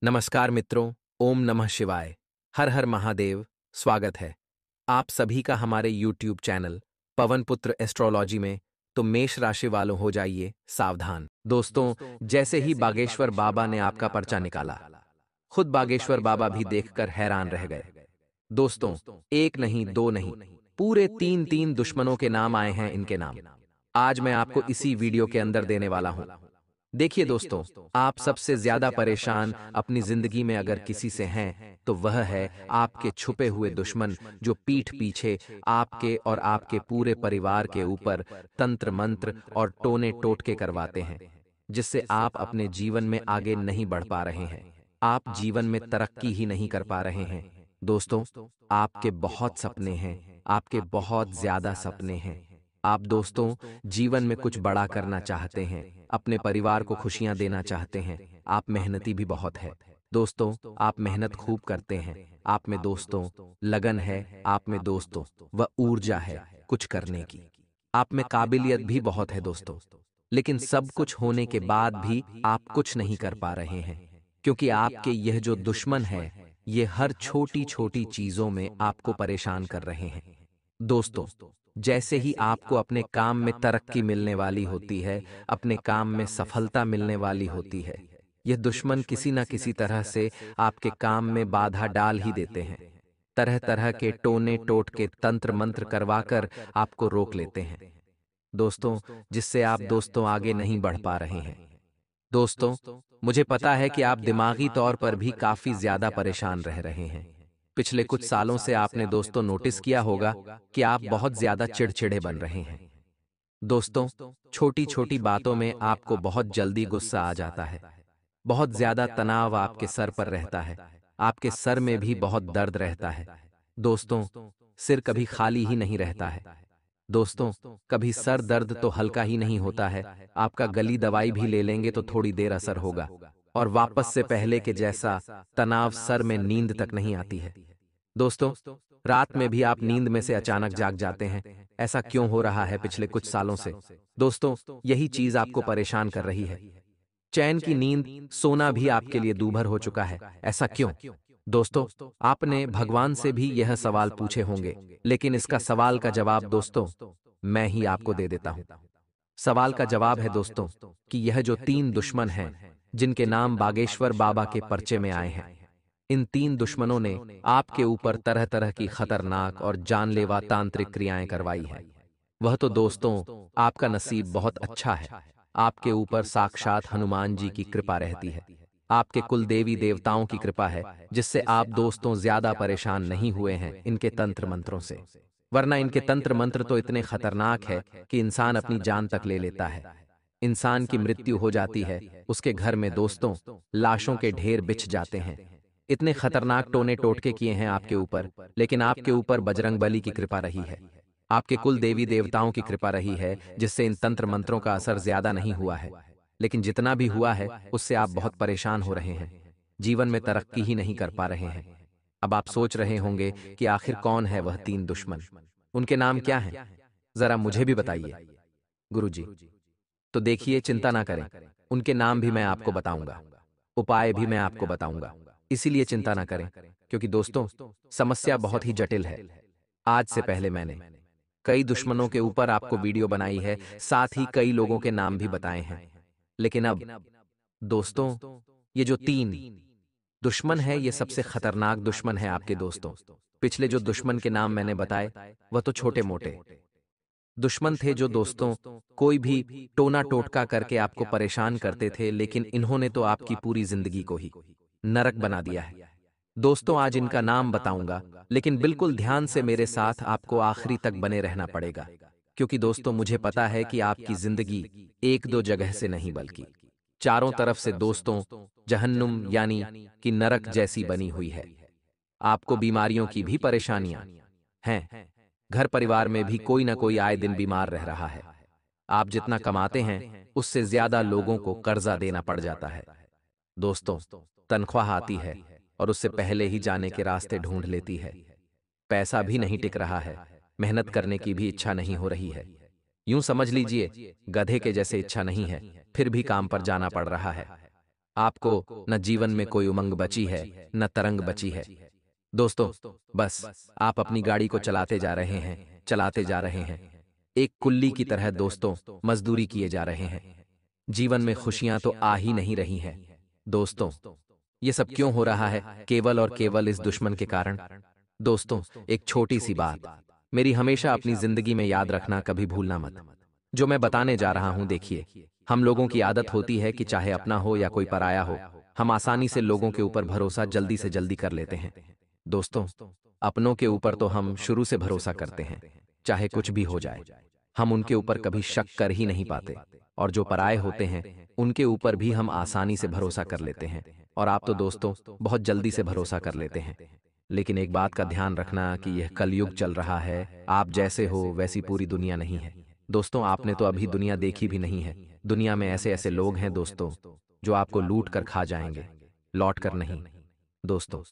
नमस्कार मित्रों, ओम नमः शिवाय। हर हर महादेव। स्वागत है आप सभी का हमारे YouTube चैनल पवन पुत्र एस्ट्रोलॉजी में। तो मेष राशि वालों हो जाइए सावधान। दोस्तों, जैसे ही बागेश्वर बाबा ने आपका पर्चा निकाला, खुद बागेश्वर बाबा भी देखकर हैरान रह गए। दोस्तों, एक नहीं दो नहीं, पूरे तीन तीन दुश्मनों के नाम आए हैं इनके नाम। आज मैं आपको इसी वीडियो के अंदर देने वाला हूं। देखिए दोस्तों, आप सबसे ज्यादा परेशान अपनी जिंदगी में अगर किसी से हैं तो वह है आपके छुपे हुए दुश्मन, जो पीठ पीछे आपके और आपके पूरे परिवार के ऊपर तंत्र मंत्र और टोने टोटके करवाते हैं, जिससे आप अपने जीवन में आगे नहीं बढ़ पा रहे हैं। आप जीवन में तरक्की ही नहीं कर पा रहे हैं। दोस्तों, आपके बहुत सपने हैं, आपके बहुत ज्यादा सपने हैं। आप दोस्तों जीवन में कुछ बड़ा करना चाहते हैं, अपने परिवार को खुशियां देना चाहते हैं। आप मेहनती भी बहुत है दोस्तों, आप मेहनत खूब करते हैं। आप में दोस्तों लगन है, आप में दोस्तों वह ऊर्जा है कुछ करने की। आप में काबिलियत भी बहुत है दोस्तों, लेकिन सब कुछ होने के बाद भी आप कुछ नहीं कर पा रहे हैं, क्योंकि आपके यह जो दुश्मन है, ये हर छोटी छोटी चीजों में आपको परेशान कर रहे हैं। दोस्तों, जैसे ही आपको अपने काम में तरक्की मिलने वाली होती है, अपने काम में सफलता मिलने वाली होती है, यह दुश्मन किसी न किसी तरह से आपके काम में बाधा डाल ही देते हैं। तरह तरह के टोने टोटके तंत्र मंत्र करवाकर आपको रोक लेते हैं दोस्तों, जिससे आप दोस्तों आगे नहीं बढ़ पा रहे हैं। दोस्तों, मुझे पता है कि आप दिमागी तौर पर भी काफी ज्यादा परेशान रह रहे हैं। पिछले कुछ सालों से आपने दोस्तों नोटिस किया होगा कि आप बहुत ज्यादा चिड़चिड़े बन रहे हैं। दोस्तों, छोटी छोटी बातों में आपको बहुत जल्दी गुस्सा आ जाता है। बहुत ज्यादा तनाव आपके सर पर रहता है। आपके सर में भी बहुत दर्द रहता है। दोस्तों, सिर कभी खाली ही नहीं रहता है। दोस्तों, कभी सर दर्द तो हल्का ही नहीं होता है। आपका गली दवाई भी ले लेंगे तो थोड़ी देर असर होगा, और वापस से पहले के जैसा तनाव, सर में नींद तक नहीं आती है। दोस्तों, रात में भी आप नींद में से अचानक जाग जाते हैं। ऐसा क्यों हो रहा है पिछले कुछ सालों से? दोस्तों, यही चीज आपको परेशान कर रही है। चैन की नींद, सोना भी आपके लिए दूभर हो चुका है। ऐसा क्यों? दोस्तों, आपने भगवान से भी यह सवाल पूछे होंगे, लेकिन इसका सवाल का जवाब दोस्तों मैं ही आपको दे देता हूं। सवाल का जवाब है दोस्तों कि यह जो तीन दुश्मन हैं, जिनके नाम बागेश्वर बाबा के पर्चे में आए हैं, इन तीन दुश्मनों ने आपके ऊपर तरह तरह की खतरनाक और जानलेवा तांत्रिक क्रियाएं करवाई हैं। वह तो दोस्तों आपका नसीब बहुत अच्छा है। आपके ऊपर साक्षात हनुमान जी की कृपा रहती है। आपके कुल देवी देवताओं की कृपा है, जिससे आप दोस्तों ज्यादा परेशान नहीं हुए हैं इनके तंत्र मंत्रों से। वरना इनके तंत्र मंत्र तो इतने खतरनाक है कि इंसान अपनी जान तक ले लेता है। इंसान की मृत्यु हो जाती है, उसके घर में दोस्तों लाशों के ढेर बिछ जाते हैं। इतने खतरनाक टोने टोटके किए हैं आपके ऊपर, लेकिन आपके ऊपर बजरंग बली की कृपा रही है। आपके कुल देवी देवताओं की कृपा रही है, जिससे इन तंत्र मंत्रों का असर ज्यादा नहीं हुआ है। लेकिन जितना भी हुआ है, उससे आप बहुत परेशान हो रहे हैं। जीवन में तरक्की ही नहीं कर पा रहे हैं। अब आप सोच रहे होंगे कि आखिर कौन है वह तीन दुश्मन, उनके नाम क्या हैं? जरा मुझे भी बताइए गुरुजी। तो देखिए, चिंता ना करें, उनके नाम भी मैं आपको बताऊंगा, उपाय भी मैं आपको बताऊंगा। इसीलिए चिंता ना करें, क्योंकि दोस्तों समस्या बहुत ही जटिल है। आज से पहले मैंने कई दुश्मनों के ऊपर आपको वीडियो बनाई है, साथ ही कई लोगों के नाम भी बताए हैं। लेकिन अब दोस्तों, ये जो तीन दुश्मन है, ये सबसे खतरनाक दुश्मन है आपके दोस्तों। पिछले जो दुश्मन के नाम मैंने बताए, वह तो छोटे मोटे दुश्मन थे, जो दोस्तों कोई भी टोना टोटका करके आपको परेशान करते थे, लेकिन इन्होंने तो आपकी पूरी जिंदगी को ही नरक बना दिया है। दोस्तों, आज इनका नाम बताऊंगा, लेकिन बिल्कुल ध्यान से मेरे साथ आपको आखिरी तक बने रहना पड़ेगा, क्योंकि दोस्तों मुझे पता है कि आपकी जिंदगी एक दो जगह से नहीं, बल्कि चारों तरफ से दोस्तों जहन्नुम यानी कि नरक जैसी बनी हुई है। आपको बीमारियों की भी परेशानियां हैं। घर परिवार में भी कोई ना कोई आए दिन बीमार रह रहा है। आप जितना कमाते हैं, उससे ज्यादा लोगों को कर्जा देना पड़ जाता है। दोस्तों, तनख्वाह आती है और उससे पहले ही जाने के रास्ते ढूंढ लेती है। पैसा भी नहीं टिक रहा है, मेहनत करने की भी इच्छा नहीं हो रही है। यूं समझ लीजिए, गधे के जैसे इच्छा नहीं है, फिर भी काम पर जाना पड़ रहा है। आपको न जीवन में कोई उमंग बची है, न तरंग बची है। दोस्तों, बस आप अपनी गाड़ी को चलाते जा रहे हैं, चलाते जा रहे हैं, एक कुल्ली की तरह दोस्तों, मजदूरी किए जा रहे हैं। जीवन में खुशियां तो आ ही नहीं रही हैं। दोस्तों, ये सब क्यों हो रहा है? केवल और केवल इस दुश्मन के कारण। दोस्तों, एक छोटी सी बात मेरी हमेशा अपनी जिंदगी में याद रखना, कभी भूलना मत। जो मैं बताने जा रहा हूं, देखिए, हम लोगों की आदत होती है कि चाहे अपना हो या कोई पराया हो, हम आसानी से लोगों के ऊपर भरोसा जल्दी से जल्दी कर लेते हैं। दोस्तों, अपनों के ऊपर तो हम शुरू से भरोसा करते हैं, चाहे कुछ भी हो जाए। हम उनके ऊपर कभी शक कर ही नहीं पाते, और जो पराये होते हैं उनके ऊपर भी हम आसानी से भरोसा कर लेते हैं। और आप तो दोस्तों बहुत जल्दी से भरोसा कर लेते हैं। लेकिन एक बात का ध्यान रखना कि यह कलयुग चल रहा है, आप जैसे हो वैसी पूरी दुनिया नहीं है। दोस्तों, आपने तो अभी दुनिया देखी भी नहीं है। दुनिया में ऐसे ऐसे लोग हैं दोस्तों, जो आपको लूट कर खा जाएंगे, लौट कर नहीं। दोस्तों,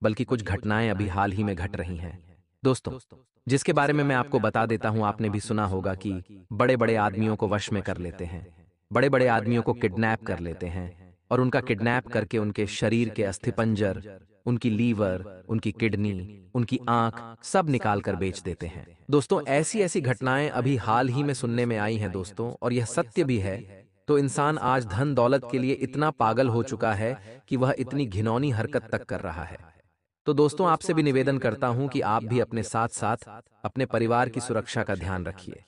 बल्कि कुछ घटनाएं अभी हाल ही में घट रही हैं। दोस्तों, जिसके बारे में मैं आपको बता देता हूं, आपने भी सुना होगा कि बड़े बड़े आदमियों को वश में कर लेते हैं, बड़े बड़े आदमियों को किडनैप कर लेते हैं, और उनका किडनैप करके उनके शरीर के अस्थिपंजर, उनकी लीवर, उनकी किडनी, उनकी आंख सब निकाल कर बेच देते हैं। दोस्तों, ऐसी ऐसी घटनाएं अभी हाल ही में सुनने में आई हैं दोस्तों, और यह सत्य भी है। तो इंसान आज धन दौलत के लिए इतना पागल हो चुका है कि वह इतनी घिनौनी हरकत तक कर रहा है। तो दोस्तों, आपसे भी निवेदन करता हूं कि आप भी अपने साथ साथ अपने परिवार की सुरक्षा का ध्यान रखिए।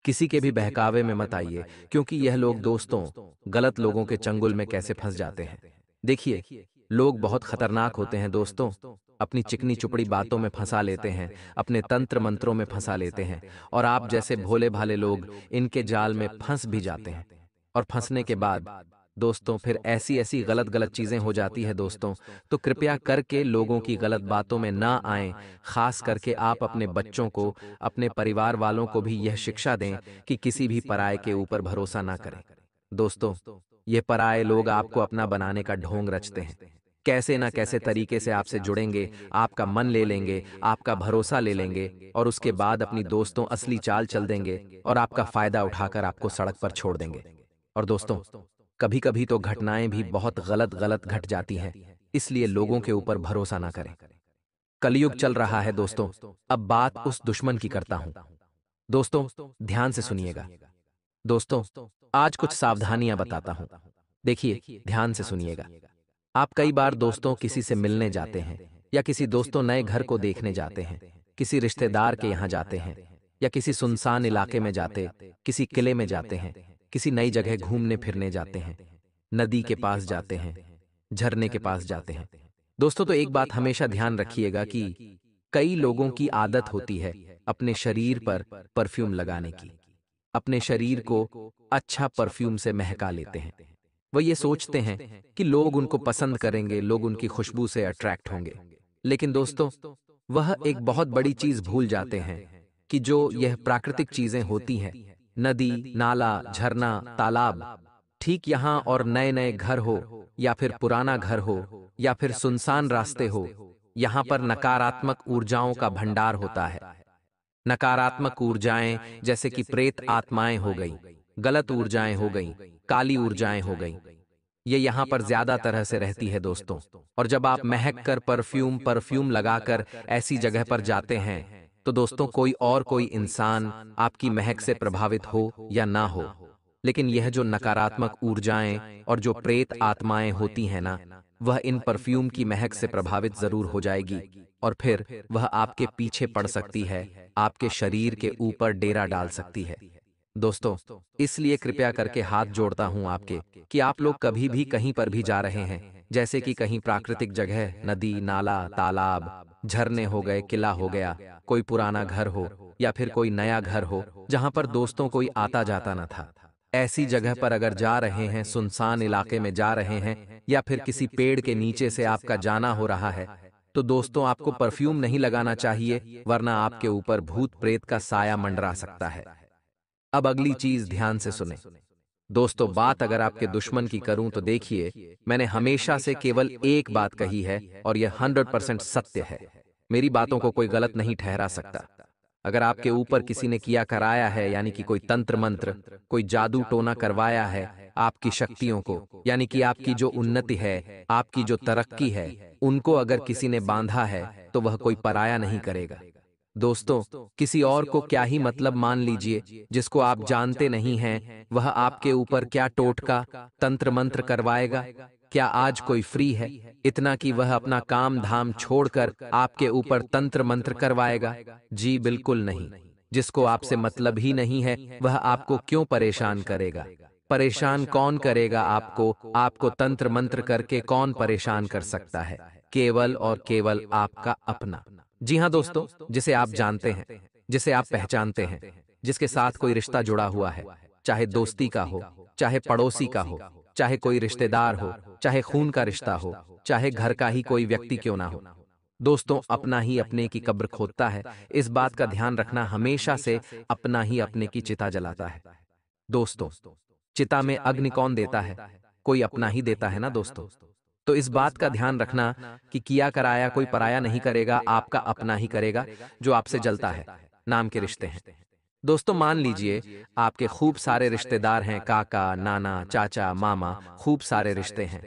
किसी के भी बहकावे में मत आइए, क्योंकि यह लोग दोस्तों गलत लोगों के चंगुल में कैसे फंस जाते हैं। देखिए, लोग बहुत खतरनाक होते हैं दोस्तों। अपनी चिकनी चुपड़ी बातों में फंसा लेते हैं, अपने तंत्र मंत्रों में फंसा लेते हैं, और आप जैसे भोले भाले लोग इनके जाल में फंस भी जाते हैं। और फंसने के बाद दोस्तों फिर ऐसी ऐसी गलत गलत चीजें हो जाती है दोस्तों। तो कृपया करके लोगों की गलत बातों में ना आएं। खास करके आप अपने बच्चों को, अपने परिवार वालों को भी यह शिक्षा दें कि किसी भी पराये के ऊपर भरोसा ना करें। दोस्तों, ये पराये लोग आपको अपना बनाने का ढोंग रचते हैं। कैसे ना कैसे तरीके से आपसे जुड़ेंगे, आपका मन ले लेंगे, आपका भरोसा ले लेंगे, और उसके बाद अपनी दोस्तों असली चाल चल देंगे और आपका फायदा उठाकर आपको सड़क पर छोड़ देंगे। और दोस्तों, कभी कभी तो घटनाएं भी बहुत गलत गलत घट जाती हैं, इसलिए लोगों के ऊपर भरोसा ना करें। कलयुग चल रहा है दोस्तों। अब बात उस दुश्मन की करता हूं। दोस्तों, ध्यान से सुनिएगा। दोस्तों, आज कुछ सावधानियां बताता हूं। देखिए, ध्यान से सुनिएगा। आप कई बार दोस्तों किसी से मिलने जाते हैं, या किसी दोस्तों नए घर को देखने जाते हैं, किसी रिश्तेदार के यहां जाते हैं, या किसी सुनसान इलाके में जाते, किसी किले में जाते हैं, किसी नई जगह घूमने फिरने जाते हैं, नदी के पास जाते हैं, झरने के पास जाते हैं। दोस्तों, तो एक बात हमेशा ध्यान रखिएगा कि कई लोगों की आदत होती है अपने शरीर पर परफ्यूम लगाने की। अपने शरीर को अच्छा परफ्यूम से महका लेते हैं। वह ये सोचते हैं कि लोग उनको पसंद करेंगे, लोग उनकी खुशबू से अट्रैक्ट होंगे। लेकिन दोस्तों, वह एक बहुत बड़ी चीज भूल जाते हैं कि जो यह प्राकृतिक चीजें होती हैं, नदी, नाला, झरना, तालाब, ठीक यहाँ, और नए नए घर हो या फिर पुराना घर हो या फिर सुनसान रास्ते हो, यहाँ पर नकारात्मक ऊर्जाओं का भंडार होता है। नकारात्मक ऊर्जाएं जैसे कि प्रेत आत्माएं हो गई, गलत ऊर्जाएं हो गई, काली ऊर्जाएं हो गई, ये यहाँ पर ज्यादा तरह से रहती है दोस्तों। और जब आप महक कर परफ्यूम परफ्यूम लगाकर ऐसी जगह पर जाते हैं, तो दोस्तों कोई और कोई इंसान आपकी महक से प्रभावित हो या ना हो, लेकिन यह जो नकारात्मक ऊर्जाएं और जो प्रेत आत्माएं होती हैं ना, वह इन परफ्यूम की महक से प्रभावित जरूर हो जाएगी, और फिर वह आपके पीछे पड़ सकती है, आपके शरीर के ऊपर डेरा डाल सकती है। दोस्तों, इसलिए कृपया करके हाथ जोड़ता हूं आपके कि आप लोग कभी भी कहीं पर भी जा रहे हैं, जैसे कि कहीं प्राकृतिक जगह, नदी, नाला, तालाब, झरने हो गए, किला हो गया, कोई पुराना घर हो या फिर कोई नया घर हो जहां पर दोस्तों कोई आता जाता न था, ऐसी जगह पर अगर जा रहे हैं, सुनसान इलाके में जा रहे हैं, या फिर किसी पेड़ के नीचे से आपका जाना हो रहा है, तो दोस्तों आपको परफ्यूम नहीं लगाना चाहिए, वरना आपके ऊपर भूत प्रेत का साया मंडरा सकता है। अब अगली चीज ध्यान से सुने दोस्तों। बात अगर आपके दुश्मन की करूं तो देखिए, मैंने हमेशा से केवल एक बात कही है, और यह 100% सत्य है। मेरी बातों को कोई गलत नहीं ठहरा सकता। अगर आपके ऊपर किसी ने किया कराया है, यानी कि कोई तंत्र मंत्र, कोई जादू टोना करवाया है आपकी शक्तियों को, यानी कि आपकी जो उन्नति है, आपकी जो तरक्की है, उनको अगर किसी ने बांधा है तो वह कोई पराया नहीं करेगा। दोस्तों, किसी और को क्या ही मतलब मान लीजिए, जिसको आप जानते नहीं हैं, वह आपके ऊपर क्या टोटका तंत्र मंत्र करवाएगा। क्या आज कोई फ्री है इतना कि वह अपना काम धाम छोड़कर आपके ऊपर तंत्र मंत्र करवाएगा? जी बिल्कुल नहीं। जिसको आपसे मतलब ही नहीं है, वह आपको क्यों परेशान करेगा? परेशान कौन करेगा आपको? आपको तंत्र मंत्र करके कौन परेशान कर सकता है? केवल और केवल आपका अपना। जी हाँ दोस्तों, जिसे आप जानते हैं, जिसे आप पहचानते हैं, जिसके साथ कोई रिश्ता जुड़ा हुआ है, चाहे दोस्ती का हो, चाहे पड़ोसी का हो, चाहे कोई रिश्तेदार हो, चाहे खून का रिश्ता हो, चाहे घर का ही कोई व्यक्ति क्यों ना हो। दोस्तों, अपना ही अपने की कब्र खोदता है, इस बात का ध्यान रखना हमेशा से। अपना ही अपने की चिता जलाता है। दोस्तों, चिता में अग्नि कौन देता है? कोई अपना ही देता है ना दोस्तों। तो इस बात का ध्यान रखना कि किया कराया कोई पराया नहीं करेगा, आपका अपना ही करेगा जो आपसे जलता है। नाम के रिश्ते हैं। दोस्तों, मान लीजिए आपके खूब सारे रिश्तेदार हैं, काका, नाना, चाचा, मामा, खूब सारे रिश्ते हैं।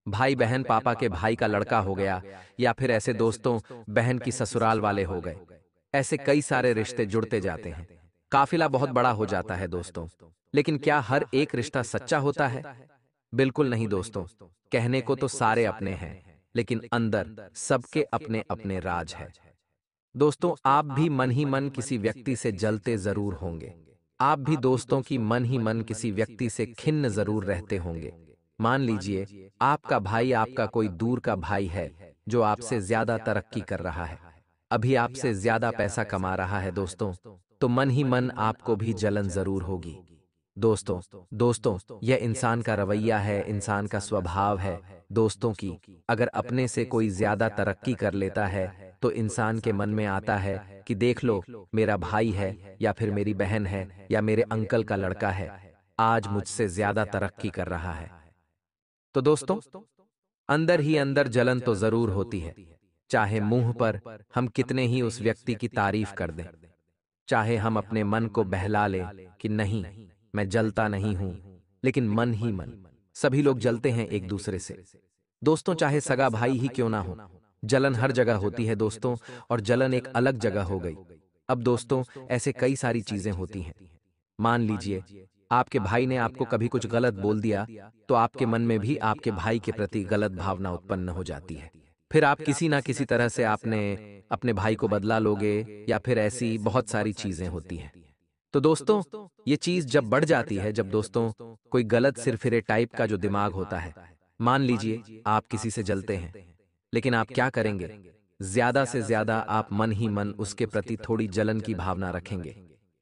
भाई बहन पापा के भाई का लड़का हो गया, या फिर ऐसे दोस्तों बहन की ससुराल वाले हो गए। ऐसे कई सारे रिश्ते जुड़ते जाते हैं, काफिला बहुत बड़ा हो जाता है दोस्तों। लेकिन क्या हर एक रिश्ता सच्चा होता है? बिल्कुल नहीं दोस्तों। कहने को तो सारे अपने हैं, लेकिन अंदर सबके अपने अपने राज है। दोस्तों, आप भी मन ही मन किसी व्यक्ति से जलते जरूर होंगे। आप भी दोस्तों की मन ही मन किसी व्यक्ति से खिन्न जरूर रहते होंगे। मान लीजिए आपका भाई आपका कोई दूर का भाई है जो आपसे ज्यादा तरक्की कर रहा है, अभी आपसे ज्यादा पैसा कमा रहा है दोस्तों, तो मन ही मन आपको भी जलन जरूर होगी। दोस्तों, दोस्तों, यह इंसान का रवैया है, इंसान का स्वभाव है। दोस्तों की अगर अपने से कोई ज्यादा तरक्की कर लेता है तो इंसान के मन में आता है कि देख लो, मेरा भाई है या फिर मेरी बहन है या मेरे अंकल का लड़का है, आज मुझसे ज्यादा तरक्की कर रहा है। तो दोस्तों, अंदर ही अंदर जलन तो जरूर होती है। चाहे मुंह पर हम कितने ही उस व्यक्ति की तारीफ कर दें, चाहे हम अपने मन को बहला लें कि नहीं, मैं जलता नहीं हूं, लेकिन मन ही मन सभी लोग जलते हैं एक दूसरे से। दोस्तों, चाहे सगा भाई ही क्यों ना हो, जलन हर जगह होती है दोस्तों, और जलन एक अलग जगह हो गई। अब दोस्तों, ऐसे कई सारी चीजें होती हैं। मान लीजिए आपके भाई ने आपको कभी कुछ गलत बोल दिया, तो आपके मन में भी आपके भाई के प्रति गलत भावना उत्पन्न हो जाती है। फिर आप किसी ना किसी तरह से आपने अपने भाई को बदला लोगे, या फिर ऐसी बहुत सारी चीजें होती हैं। तो दोस्तों, ये चीज जब बढ़ जाती है, जब दोस्तों कोई गलत सिरफिरे टाइप का जो दिमाग होता है, मान लीजिए आप किसी से जलते हैं, लेकिन आप क्या करेंगे? ज्यादा से ज्यादा आप मन ही मन उसके प्रति थोड़ी जलन की भावना रखेंगे,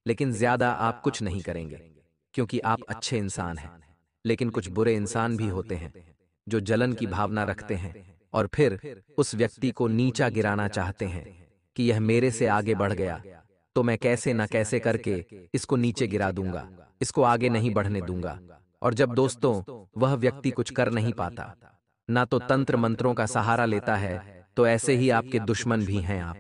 लेकिन ज्यादा आप कुछ नहीं करेंगे, क्योंकि आप अच्छे इंसान हैं। लेकिन कुछ बुरे इंसान भी होते हैं जो जलन की भावना रखते हैं और फिर उस व्यक्ति को नीचा गिराना चाहते हैं कि यह मेरे से आगे बढ़ गया, तो मैं कैसे न कैसे करके इसको नीचे गिरा दूंगा, इसको आगे नहीं बढ़ने दूंगा। और जब दोस्तों वह व्यक्ति कुछ कर नहीं पाता, ना तो तंत्र मंत्रों का सहारा लेता है, तो ऐसे ही आपके दुश्मन भी हैं आप।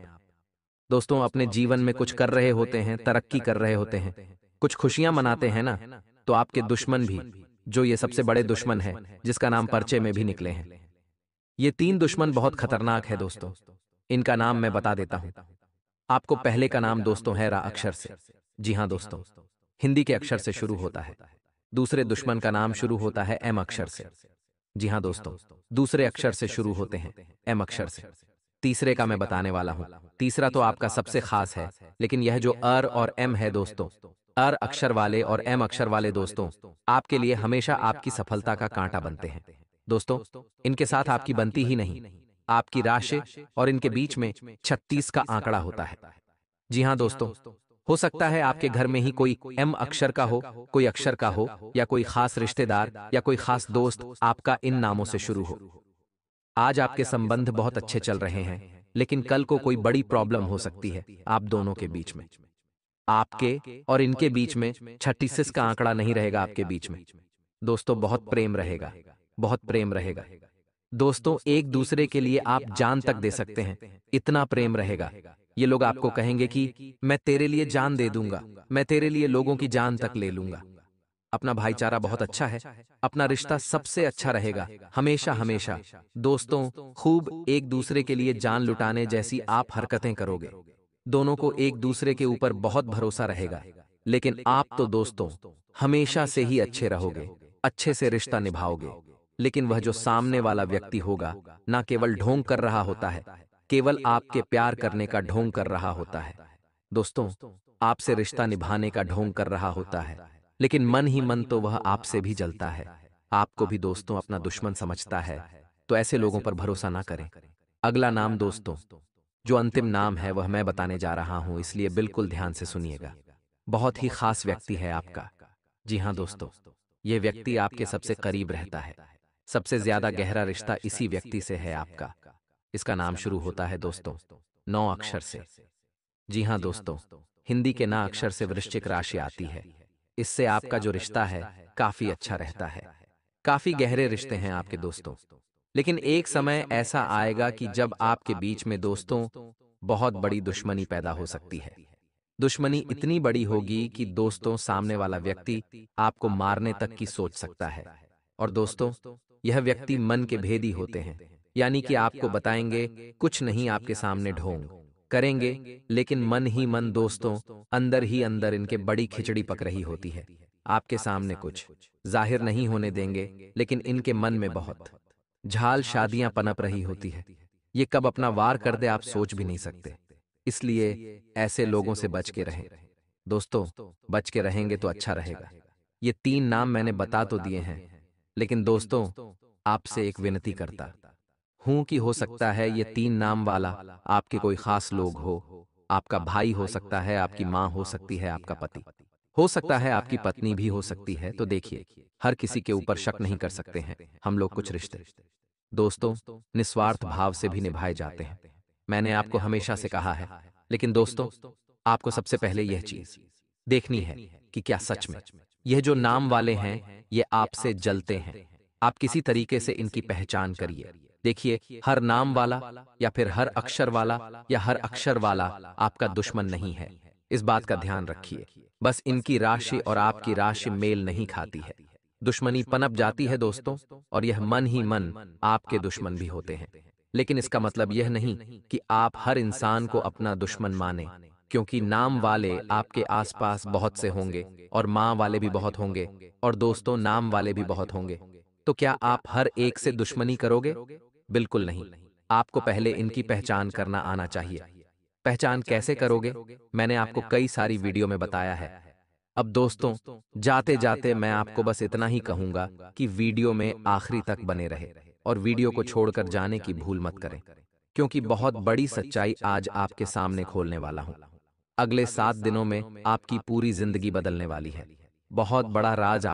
दोस्तों, अपने जीवन में कुछ कर रहे होते हैं, तरक्की कर रहे होते हैं, कुछ खुशियां मनाते हैं ना, तो आपके दुश्मन भी, जो ये सबसे बड़े दुश्मन है जिसका नाम पर्चे में भी निकले हैं। ये 3 दुश्मन बहुत खतरनाक है दोस्तों। इनका नाम मैं बता देता हूं आपको। पहले का नाम दोस्तों है रा अक्षर से। जी हां दोस्तों, हिंदी के अक्षर से शुरू होता है। दूसरे दुश्मन का नाम शुरू होता है एम अक्षर से। जी हां दोस्तों, दूसरे अक्षर से शुरू होते हैं एम अक्षर से। तीसरे का मैं बताने वाला हूं। तीसरा तो आपका सबसे खास है, लेकिन यह जो अर और एम है दोस्तों, अर अक्षर वाले और एम अक्षर वाले दोस्तों, आपके लिए हमेशा आपकी सफलता का कांटा बनते हैं। दोस्तों, इनके साथ आपकी बनती ही नहीं, आपकी राशि और इनके बीच में 36 का आंकड़ा होता है। जी हां दोस्तों, हो सकता है आपके घर में ही कोई एम अक्षर का हो, कोई अक्षर का हो, या कोई खास रिश्तेदार या कोई खास दोस्त आपका इन नामों से शुरू हो। आज आपके संबंध बहुत अच्छे चल रहे हैं, लेकिन कल को कोई बड़ी प्रॉब्लम हो सकती है आप दोनों के बीच में। आपके और इनके बीच में 36 का आंकड़ा नहीं रहेगा आपके बीच में। दोस्तों, बहुत प्रेम रहेगा, बहुत प्रेम रहेगा। दोस्तों, एक दूसरे के लिए आप जान तक दे सकते हैं, इतना प्रेम रहेगा। ये लोग आपको कहेंगे कि मैं तेरे लिए जान दे दूंगा, मैं तेरे लिए लोगों की जान तक ले लूंगा। अपना भाईचारा बहुत अच्छा है, अपना रिश्ता सबसे अच्छा रहेगा, हमेशा हमेशा। दोस्तों, खूब एक दूसरे के लिए जान लुटाने जैसी आप हरकतें करोगे, दोनों को एक दूसरे के ऊपर बहुत भरोसा रहेगा। लेकिन आप तो दोस्तों हमेशा से ही अच्छे रहोगे, अच्छे से रिश्ता निभाओगे। लेकिन वह जो सामने वाला व्यक्ति होगा, ना केवल ढोंग कर रहा होता है, केवल आपके प्यार करने का ढोंग कर रहा होता है। दोस्तों, आपसे रिश्ता निभाने का ढोंग कर रहा होता है, लेकिन मन ही मन तो वह आपसे भी जलता है, आपको भी दोस्तों अपना दुश्मन समझता है। तो ऐसे लोगों पर भरोसा ना करें। अगला नाम दोस्तों, जो अंतिम नाम है वह मैं बताने जा रहा हूं, इसलिए बिल्कुल ध्यान से सुनिएगा। बहुत ही खास व्यक्ति है आपका। जी हाँ दोस्तों, यह व्यक्ति आपके सबसे करीब रहता है, सबसे ज्यादा गहरा रिश्ता इसी व्यक्ति से है आपका। इसका नाम शुरू होता है दोस्तों 9 अक्षर से। जी हाँ दोस्तों, हिंदी के ना अक्षर से वृश्चिक राशि आती है। इससे आपका जो रिश्ता है काफी अच्छा रहता है, काफी गहरे रिश्ते हैं आपके दोस्तों। लेकिन एक समय ऐसा आएगा कि जब आपके बीच में दोस्तों बहुत बड़ी दुश्मनी पैदा हो सकती है। दुश्मनी इतनी बड़ी होगी कि दोस्तों सामने वाला व्यक्ति आपको मारने तक की सोच सकता है। और दोस्तों, यह व्यक्ति मन के भेदी होते हैं, यानी कि आपको बताएंगे कुछ नहीं, आपके सामने ढोंग करेंगे, लेकिन मन ही मन दोस्तों अंदर ही अंदर इनके बड़ी खिचड़ी पक रही होती है। आपके सामने कुछ जाहिर नहीं होने देंगे, लेकिन इनके मन में बहुत झाल शादियां पनप रही होती है। ये कब अपना वार कर दे आप सोच भी नहीं सकते। इसलिए ऐसे लोगों से बच के रहें। दोस्तों, बच के रहेंगे तो अच्छा रहेगा। ये 3 नाम मैंने बता तो दिए हैं, लेकिन दोस्तों आपसे एक विनती करता हूं कि हो सकता है ये 3 नाम वाला आपके कोई खास लोग हो। आपका भाई हो सकता है, आपकी माँ हो सकती है, आपका पति हो सकता है, आपकी पत्नी भी हो सकती है। तो देखिए, हर किसी के ऊपर शक नहीं कर सकते हैं हम लोग। कुछ रिश्ते दोस्तों निस्वार्थ भाव से भी निभाए जाते हैं, मैंने आपको हमेशा से कहा है। लेकिन दोस्तों, आपको सबसे पहले यह चीज देखनी है कि क्या सच में यह जो नाम वाले हैं ये आपसे जलते हैं। आप किसी तरीके से इनकी पहचान करिए। देखिए, हर नाम वाला या फिर हर अक्षर वाला या हर अक्षर वाला आपका दुश्मन नहीं है, इस बात का ध्यान रखिए। बस इनकी राशि और आपकी राशि मेल नहीं खाती है, दुश्मनी पनप जाती है दोस्तों, और यह मन ही मन आपके दुश्मन भी होते हैं। लेकिन इसका मतलब यह नहीं कि आप हर इंसान को अपना दुश्मन माने, क्योंकि नाम वाले आपके आसपास बहुत से होंगे और माँ वाले भी बहुत होंगे और दोस्तों नाम वाले भी बहुत होंगे। तो क्या आप हर एक से दुश्मनी करोगे? बिल्कुल नहीं। आपको पहले इनकी पहचान करना आना चाहिए। पहचान कैसे करोगे? मैंने आपको कई सारी वीडियो में बताया है। अब दोस्तों, जाते जाते मैं आपको बस इतना ही कहूंगा कि वीडियो में आखिरी तक बने रहे और वीडियो को छोड़कर जाने की भूल मत करें, क्योंकि बहुत बड़ी सच्चाई आज आपके सामने खोलने वाला हूं। अगले 7 दिनों में आपकी पूरी जिंदगी बदलने वाली है। बहुत बड़ा राज